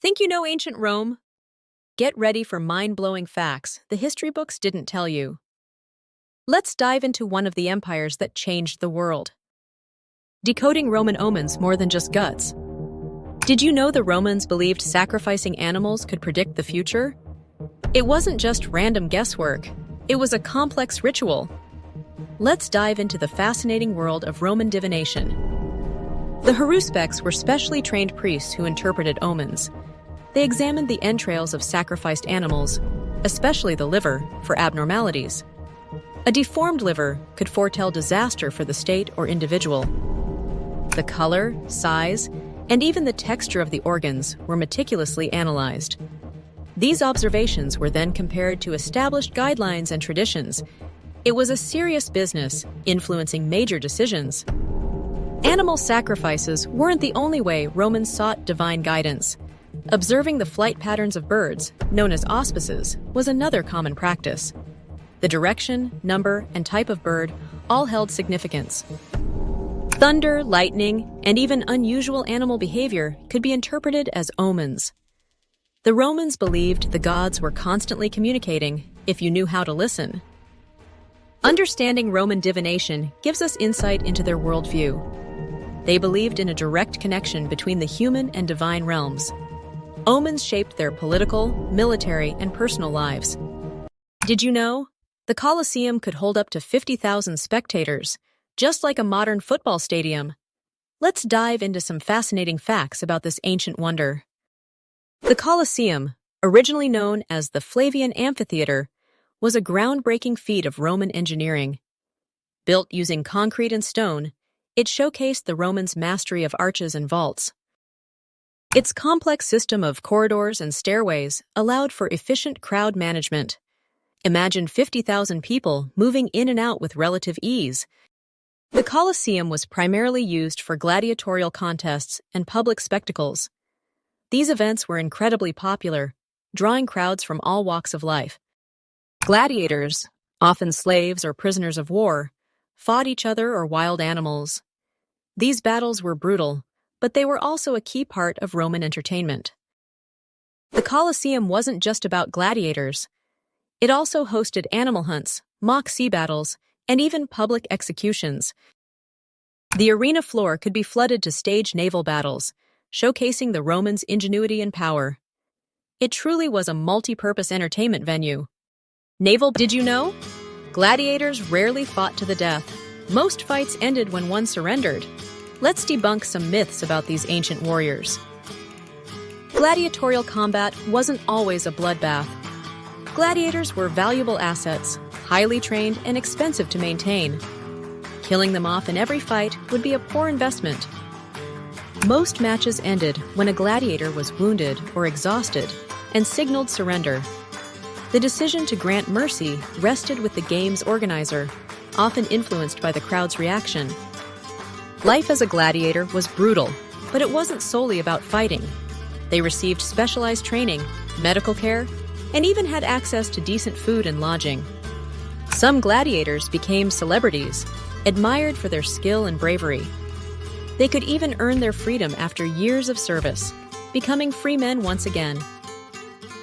Think you know ancient Rome? Get ready for mind-blowing facts the history books didn't tell you. Let's dive into one of the empires that changed the world. Decoding Roman omens more than just guts. Did you know the Romans believed sacrificing animals could predict the future? It wasn't just random guesswork. It was a complex ritual. Let's dive into the fascinating world of Roman divination. The Haruspecs were specially trained priests who interpreted omens. They examined the entrails of sacrificed animals, especially the liver, for abnormalities. A deformed liver could foretell disaster for the state or individual. The color, size, and even the texture of the organs were meticulously analyzed. These observations were then compared to established guidelines and traditions. It was a serious business, influencing major decisions. Animal sacrifices weren't the only way Romans sought divine guidance. Observing the flight patterns of birds, known as auspices, was another common practice. The direction, number, and type of bird all held significance. Thunder, lightning, and even unusual animal behavior could be interpreted as omens. The Romans believed the gods were constantly communicating if you knew how to listen. Understanding Roman divination gives us insight into their worldview. They believed in a direct connection between the human and divine realms. Omens shaped their political, military, and personal lives. Did you know? The Colosseum could hold up to 50,000 spectators, just like a modern football stadium. Let's dive into some fascinating facts about this ancient wonder. The Colosseum, originally known as the Flavian Amphitheater, was a groundbreaking feat of Roman engineering. Built using concrete and stone, it showcased the Romans' mastery of arches and vaults. Its complex system of corridors and stairways allowed for efficient crowd management. Imagine 50,000 people moving in and out with relative ease. The Colosseum was primarily used for gladiatorial contests and public spectacles. These events were incredibly popular, drawing crowds from all walks of life. Gladiators, often slaves or prisoners of war, fought each other or wild animals. These battles were brutal, but they were also a key part of Roman entertainment. The Colosseum wasn't just about gladiators. It also hosted animal hunts, mock sea battles, and even public executions. The arena floor could be flooded to stage naval battles, showcasing the Romans' ingenuity and power. It truly was a multi-purpose entertainment venue. Did you know? Gladiators rarely fought to the death. Most fights ended when one surrendered. Let's debunk some myths about these ancient warriors. Gladiatorial combat wasn't always a bloodbath. Gladiators were valuable assets, highly trained and expensive to maintain. Killing them off in every fight would be a poor investment. Most matches ended when a gladiator was wounded or exhausted and signaled surrender. The decision to grant mercy rested with the game's organizer, often influenced by the crowd's reaction. Life as a gladiator was brutal, but it wasn't solely about fighting. They received specialized training, medical care, and even had access to decent food and lodging. Some gladiators became celebrities, admired for their skill and bravery. They could even earn their freedom after years of service, becoming free men once again.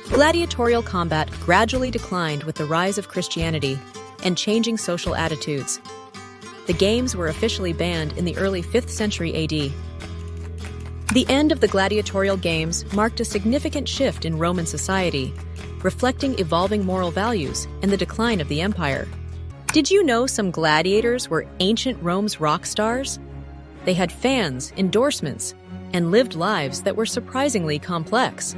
Gladiatorial combat gradually declined with the rise of Christianity and changing social attitudes. The games were officially banned in the early 5th century AD. The end of the gladiatorial games marked a significant shift in Roman society, reflecting evolving moral values and the decline of the empire. Did you know some gladiators were ancient Rome's rock stars? They had fans, endorsements, and lived lives that were surprisingly complex.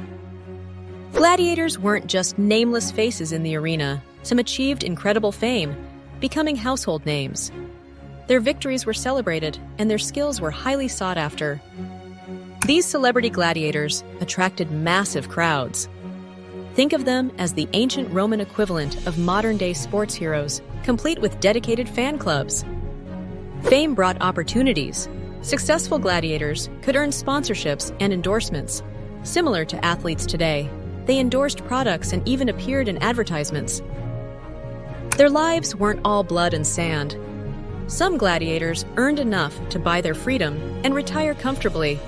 Gladiators weren't just nameless faces in the arena. Some achieved incredible fame, becoming household names. Their victories were celebrated, and their skills were highly sought after. These celebrity gladiators attracted massive crowds. Think of them as the ancient Roman equivalent of modern-day sports heroes, complete with dedicated fan clubs. Fame brought opportunities. Successful gladiators could earn sponsorships and endorsements. Similar to athletes today, they endorsed products and even appeared in advertisements. Their lives weren't all blood and sand. Some gladiators earned enough to buy their freedom and retire comfortably.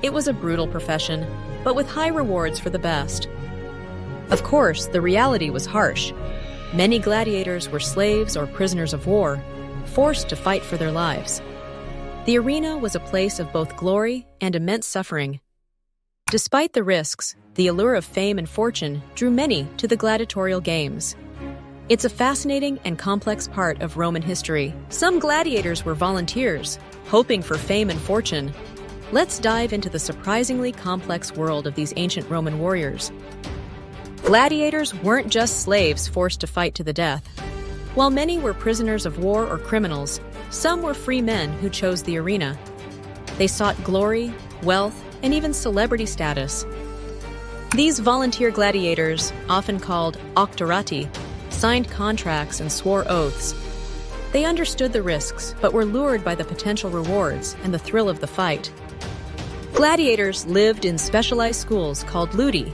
It was a brutal profession, but with high rewards for the best. Of course, the reality was harsh. Many gladiators were slaves or prisoners of war, forced to fight for their lives. The arena was a place of both glory and immense suffering. Despite the risks, the allure of fame and fortune drew many to the gladiatorial games. It's a fascinating and complex part of Roman history. Some gladiators were volunteers, hoping for fame and fortune. Let's dive into the surprisingly complex world of these ancient Roman warriors. Gladiators weren't just slaves forced to fight to the death. While many were prisoners of war or criminals, some were free men who chose the arena. They sought glory, wealth, and even celebrity status. These volunteer gladiators, often called auctorati, signed contracts and swore oaths. They understood the risks, but were lured by the potential rewards and the thrill of the fight. Gladiators lived in specialized schools called ludi.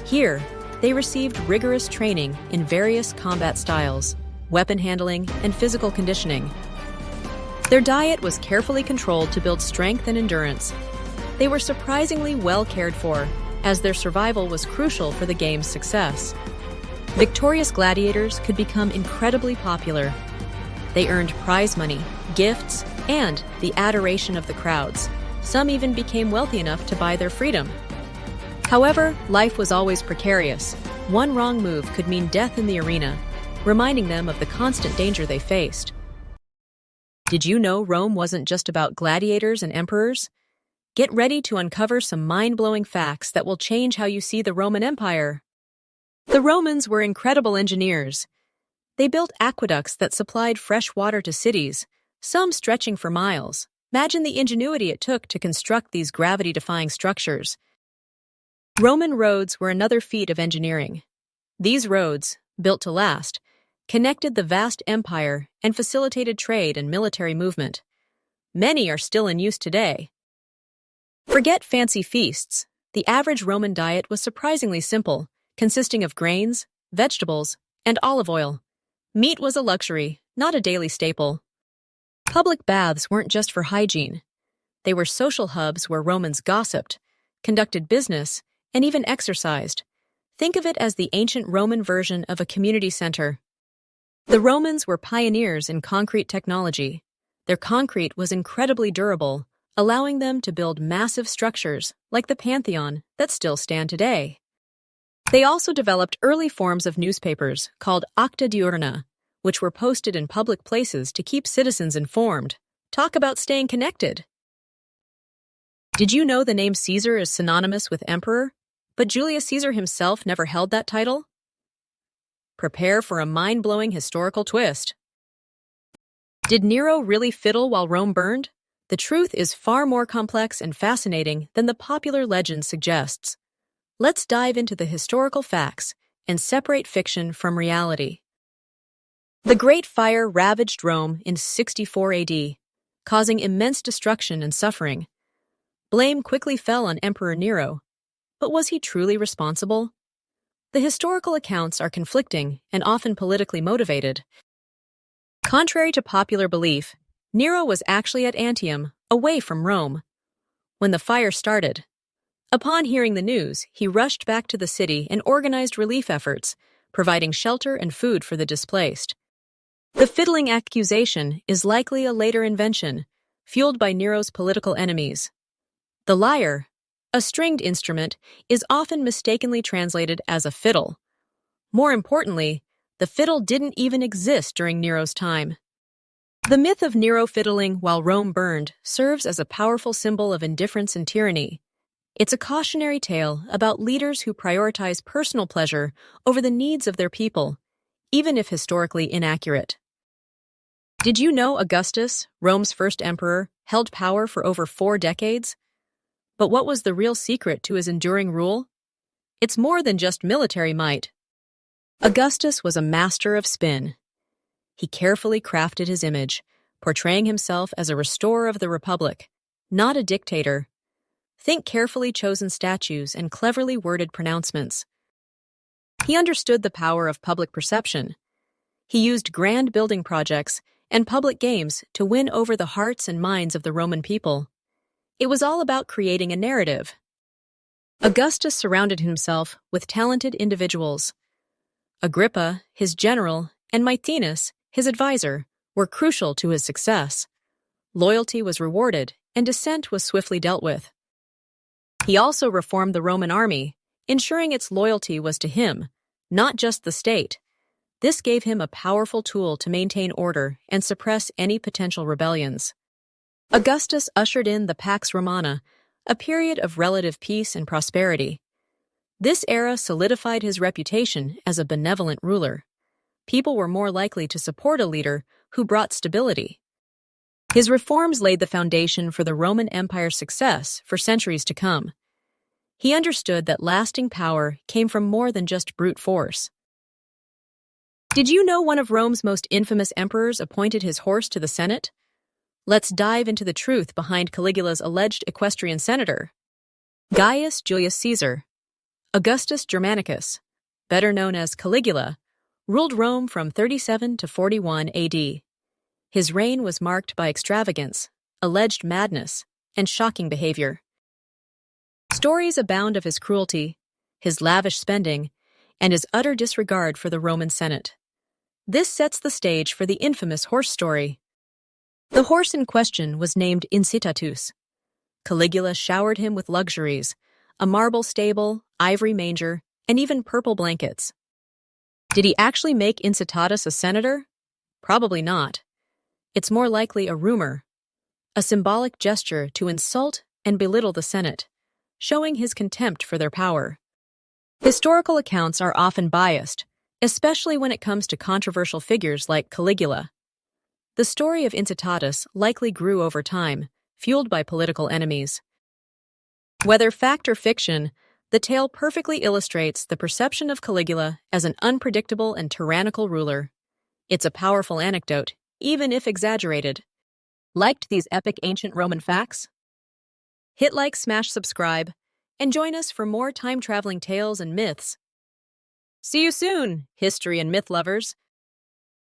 Here, they received rigorous training in various combat styles, weapon handling, and physical conditioning. Their diet was carefully controlled to build strength and endurance. They were surprisingly well cared for, as their survival was crucial for the game's success. Victorious gladiators could become incredibly popular. They earned prize money, gifts, and the adoration of the crowds. Some even became wealthy enough to buy their freedom. However, life was always precarious. One wrong move could mean death in the arena, reminding them of the constant danger they faced. Did you know Rome wasn't just about gladiators and emperors? Get ready to uncover some mind-blowing facts that will change how you see the Roman Empire. The Romans were incredible engineers. They built aqueducts that supplied fresh water to cities, some stretching for miles. Imagine the ingenuity it took to construct these gravity-defying structures. Roman roads were another feat of engineering. These roads, built to last, connected the vast empire and facilitated trade and military movement. Many are still in use today. Forget fancy feasts. The average Roman diet was surprisingly simple, consisting of grains, vegetables, and olive oil. Meat was a luxury, not a daily staple. Public baths weren't just for hygiene. They were social hubs where Romans gossiped, conducted business, and even exercised. Think of it as the ancient Roman version of a community center. The Romans were pioneers in concrete technology. Their concrete was incredibly durable, allowing them to build massive structures like the Pantheon that still stand today. They also developed early forms of newspapers called acta diurna, which were posted in public places to keep citizens informed. Talk about staying connected. Did you know the name Caesar is synonymous with emperor, but Julius Caesar himself never held that title? Prepare for a mind-blowing historical twist. Did Nero really fiddle while Rome burned? The truth is far more complex and fascinating than the popular legend suggests. Let's dive into the historical facts and separate fiction from reality. The Great Fire ravaged Rome in 64 AD, causing immense destruction and suffering. Blame quickly fell on Emperor Nero, but was he truly responsible? The historical accounts are conflicting and often politically motivated. Contrary to popular belief, Nero was actually at Antium, away from Rome, when the fire started. Upon hearing the news, he rushed back to the city and organized relief efforts, providing shelter and food for the displaced. The fiddling accusation is likely a later invention, fueled by Nero's political enemies. The lyre, a stringed instrument, is often mistakenly translated as a fiddle. More importantly, the fiddle didn't even exist during Nero's time. The myth of Nero fiddling while Rome burned serves as a powerful symbol of indifference and tyranny. It's a cautionary tale about leaders who prioritize personal pleasure over the needs of their people, even if historically inaccurate. Did you know Augustus, Rome's first emperor, held power for over 4 decades? But what was the real secret to his enduring rule? It's more than just military might. Augustus was a master of spin. He carefully crafted his image, portraying himself as a restorer of the republic, not a dictator. Think carefully chosen statues and cleverly worded pronouncements. He understood the power of public perception. He used grand building projects and public games to win over the hearts and minds of the Roman people. It was all about creating a narrative. Augustus surrounded himself with talented individuals. Agrippa, his general, and Maecenas, his advisor, were crucial to his success. Loyalty was rewarded, and dissent was swiftly dealt with. He also reformed the Roman army, ensuring its loyalty was to him, not just the state. This gave him a powerful tool to maintain order and suppress any potential rebellions. Augustus ushered in the Pax Romana, a period of relative peace and prosperity. This era solidified his reputation as a benevolent ruler. People were more likely to support a leader who brought stability. His reforms laid the foundation for the Roman Empire's success for centuries to come. He understood that lasting power came from more than just brute force. Did you know one of Rome's most infamous emperors appointed his horse to the Senate? Let's dive into the truth behind Caligula's alleged equestrian senator. Gaius Julius Caesar, Augustus Germanicus, better known as Caligula, ruled Rome from 37 to 41 AD. His reign was marked by extravagance, alleged madness, and shocking behavior. Stories abound of his cruelty, his lavish spending, and his utter disregard for the Roman Senate. This sets the stage for the infamous horse story. The horse in question was named Incitatus. Caligula showered him with luxuries, a marble stable, ivory manger, and even purple blankets. Did he actually make Incitatus a senator? Probably not. It's more likely a rumor, a symbolic gesture to insult and belittle the Senate, showing his contempt for their power. Historical accounts are often biased, especially when it comes to controversial figures like Caligula. The story of Incitatus likely grew over time, fueled by political enemies. Whether fact or fiction, the tale perfectly illustrates the perception of Caligula as an unpredictable and tyrannical ruler. It's a powerful anecdote, even if exaggerated. Liked these epic ancient Roman facts? Hit like, smash subscribe, and join us for more time-traveling tales and myths. See you soon, history and myth lovers!